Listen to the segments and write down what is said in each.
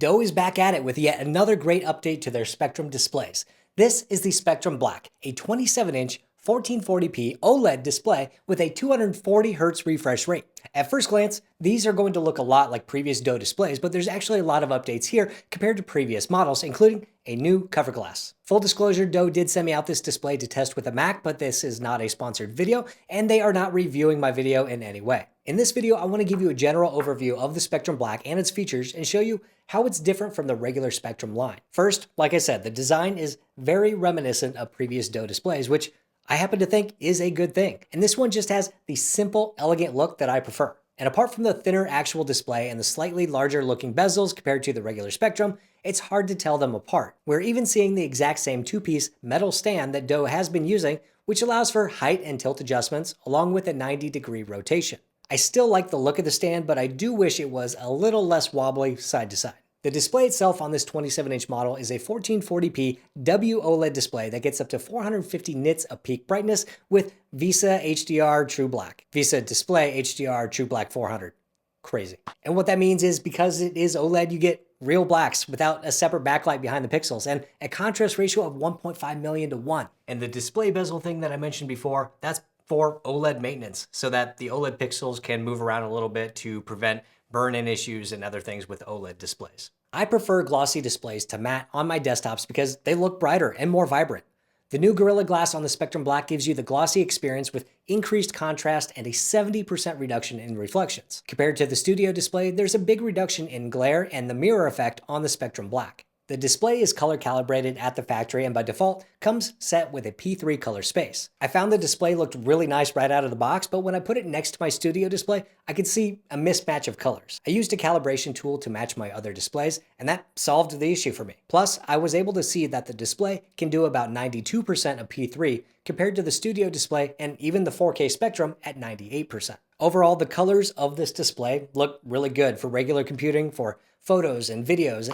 Doe is back at it with yet another great update to their Spectrum displays. This is the Spectrum Black, a 27-inch 1440p OLED display with a 240Hz refresh rate. At first glance, these are going to look a lot like previous Doe displays, but there's actually a lot of updates here compared to previous models, including a new cover glass. Full disclosure, Doe did send me out this display to test with a Mac, but this is not a sponsored video, and they are not reviewing my video in any way. In this video, I want to give you a general overview of the Spectrum Black and its features and show you how it's different from the regular Spectrum line. First, like I said, the design is very reminiscent of previous Doe displays, which I happen to think is a good thing. And this one just has the simple, elegant look that I prefer. And apart from the thinner actual display and the slightly larger looking bezels compared to the regular Spectrum, it's hard to tell them apart. We're even seeing the exact same two-piece metal stand that Doe has been using, which allows for height and tilt adjustments along with a 90-degree rotation. I still like the look of the stand, but I do wish it was a little less wobbly side to side. The display itself on this 27-inch model is a 1440p WOLED display that gets up to 450 nits of peak brightness with VESA HDR True Black. VESA Display HDR True Black 400. Crazy. And what that means is because it is OLED, you get real blacks without a separate backlight behind the pixels and a contrast ratio of 1.5 million to 1. And the display bezel thing that I mentioned before, that's for OLED maintenance so that the OLED pixels can move around a little bit to prevent burn-in issues and other things with OLED displays. I prefer glossy displays to matte on my desktops because they look brighter and more vibrant. The new Gorilla Glass on the Spectrum Black gives you the glossy experience with increased contrast and a 70% reduction in reflections. Compared to the studio display, there's a big reduction in glare and the mirror effect on the Spectrum Black. The display is color calibrated at the factory and by default comes set with a P3 color space. I found the display looked really nice right out of the box, but when I put it next to my studio display, I could see a mismatch of colors. I used a calibration tool to match my other displays, and that solved the issue for me. Plus, I was able to see that the display can do about 92% of P3 compared to the studio display and even the 4K Spectrum at 98%. Overall, the colors of this display look really good for regular computing, for photos and videos,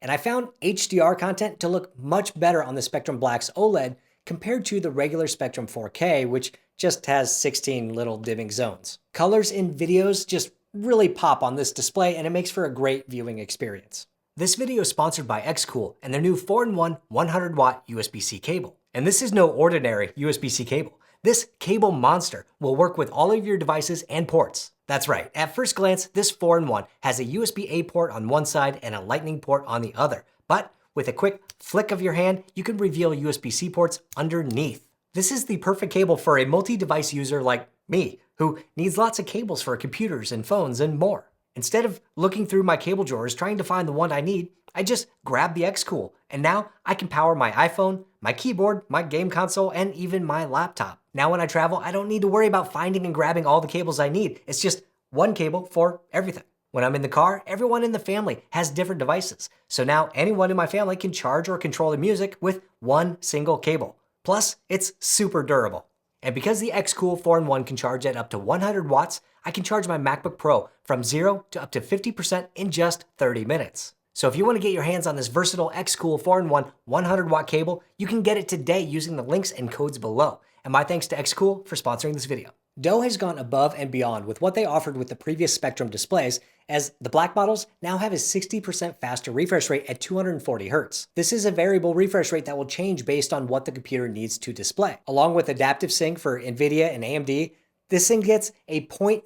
and I found HDR content to look much better on the Spectrum Black's OLED compared to the regular Spectrum 4K, which just has 16 little dimming zones. Colors in videos just really pop on this display, and it makes for a great viewing experience. This video is sponsored by xCool and their new 4-in-1 100-watt USB-C cable. And this is no ordinary USB-C cable. This cable monster will work with all of your devices and ports. That's right, at first glance, this 4-in-1 has a USB-A port on one side and a Lightning port on the other. But with a quick flick of your hand, you can reveal USB-C ports underneath. This is the perfect cable for a multi-device user like me, who needs lots of cables for computers and phones and more. Instead of looking through my cable drawers trying to find the one I need, I just grab the xCool, and now I can power my iPhone, my keyboard, my game console, and even my laptop. Now when I travel, I don't need to worry about finding and grabbing all the cables I need. It's just one cable for everything. When I'm in the car, everyone in the family has different devices. So now anyone in my family can charge or control the music with one single cable. Plus, it's super durable. And because the xCool 4-in-1 can charge at up to 100 watts, I can charge my MacBook Pro from 0 to up to 50% in just 30 minutes. So if you want to get your hands on this versatile xCool 4-in-1 100-watt cable, you can get it today using the links and codes below. And my thanks to xCool for sponsoring this video. Doe has gone above and beyond with what they offered with the previous Spectrum displays, as the Black models now have a 60% faster refresh rate at 240 Hz. This is a variable refresh rate that will change based on what the computer needs to display. Along with adaptive sync for NVIDIA and AMD, this thing gets a 0.03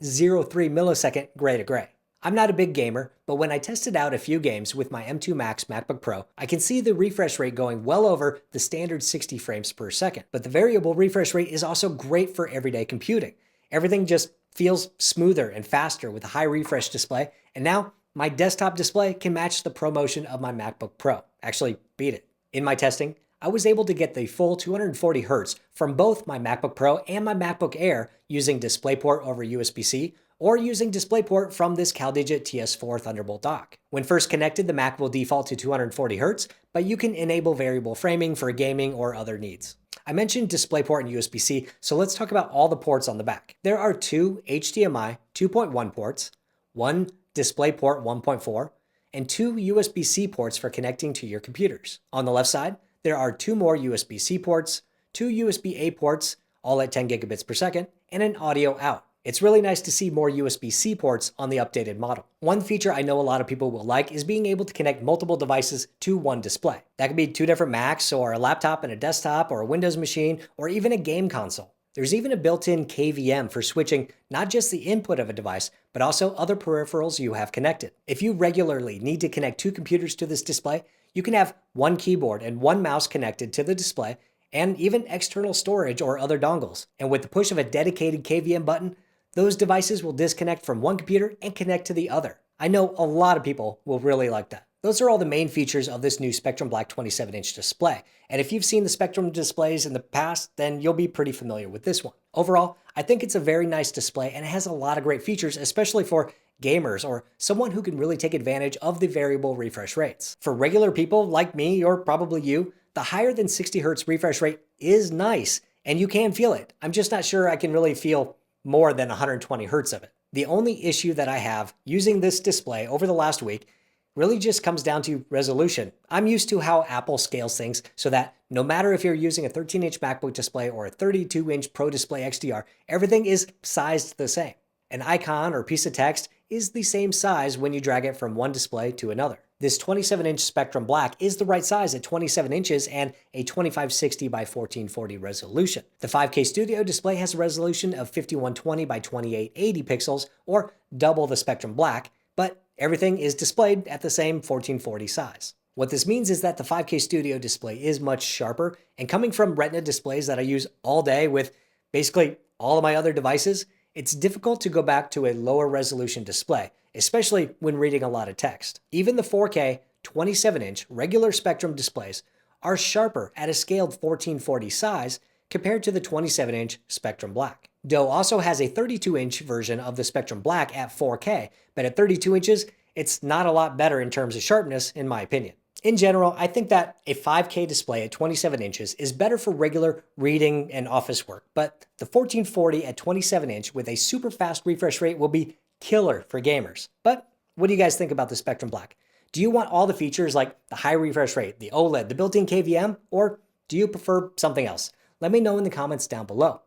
millisecond gray to gray. I'm not a big gamer, but when I tested out a few games with my M2 Max MacBook Pro, I can see the refresh rate going well over the standard 60 frames per second. But the variable refresh rate is also great for everyday computing. Everything just feels smoother and faster with a high refresh display, and now my desktop display can match the ProMotion of my MacBook Pro. Actually, beat it. In my testing, I was able to get the full 240 Hz from both my MacBook Pro and my MacBook Air using DisplayPort over USB-C, or using DisplayPort from this CalDigit TS4 Thunderbolt dock. When first connected, the Mac will default to 240 Hz, but you can enable variable framing for gaming or other needs. I mentioned DisplayPort and USB-C, so let's talk about all the ports on the back. There are two HDMI 2.1 ports, one DisplayPort 1.4, and two USB-C ports for connecting to your computers. On the left side, there are two more USB-C ports, two USB-A ports, all at 10 gigabits per second, and an audio out. It's really nice to see more USB-C ports on the updated model. One feature I know a lot of people will like is being able to connect multiple devices to one display. That could be 2 different Macs, or a laptop and a desktop, or a Windows machine, or even a game console. There's even a built-in KVM for switching not just the input of a device, but also other peripherals you have connected. If you regularly need to connect 2 computers to this display, you can have 1 keyboard and 1 mouse connected to the display, and even external storage or other dongles. And with the push of a dedicated KVM button, those devices will disconnect from one computer and connect to the other. I know a lot of people will really like that. Those are all the main features of this new Spectrum Black 27-inch display. And if you've seen the Spectrum displays in the past, then you'll be pretty familiar with this one. Overall, I think it's a very nice display and it has a lot of great features, especially for gamers or someone who can really take advantage of the variable refresh rates. For regular people like me, or probably you, the higher than 60 Hz refresh rate is nice and you can feel it. I'm just not sure I can really feel more than 120 Hz of it. The only issue that I have using this display over the last week really just comes down to resolution. I'm used to how Apple scales things so that no matter if you're using a 13-inch MacBook display or a 32-inch Pro Display XDR, everything is sized the same. An icon or piece of text is the same size when you drag it from one display to another. This 27-inch Spectrum Black is the right size at 27 inches and a 2560 by 1440 resolution. The 5K Studio display has a resolution of 5120 by 2880 pixels, or double the Spectrum Black, but everything is displayed at the same 1440 size. What this means is that the 5K Studio display is much sharper, and coming from Retina displays that I use all day with basically all of my other devices, it's difficult to go back to a lower resolution display, especially when reading a lot of text. Even the 4K 27-inch regular Spectrum displays are sharper at a scaled 1440 size compared to the 27-inch Spectrum Black. Doe also has a 32-inch version of the Spectrum Black at 4K, but at 32 inches, it's not a lot better in terms of sharpness, in my opinion. In general, I think that a 5K display at 27 inches is better for regular reading and office work, but the 1440 at 27 inch with a super fast refresh rate will be killer for gamers. But what do you guys think about the Spectrum Black? Do you want all the features like the high refresh rate, the OLED, the built-in KVM, or do you prefer something else? Let me know in the comments down below.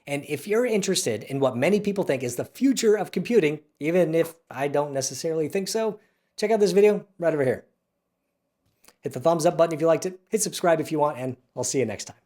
And if you're interested in what many people think is the future of computing, even if I don't necessarily think so, check out this video right over here. Hit the thumbs up button if you liked it, hit subscribe if you want, and I'll see you next time.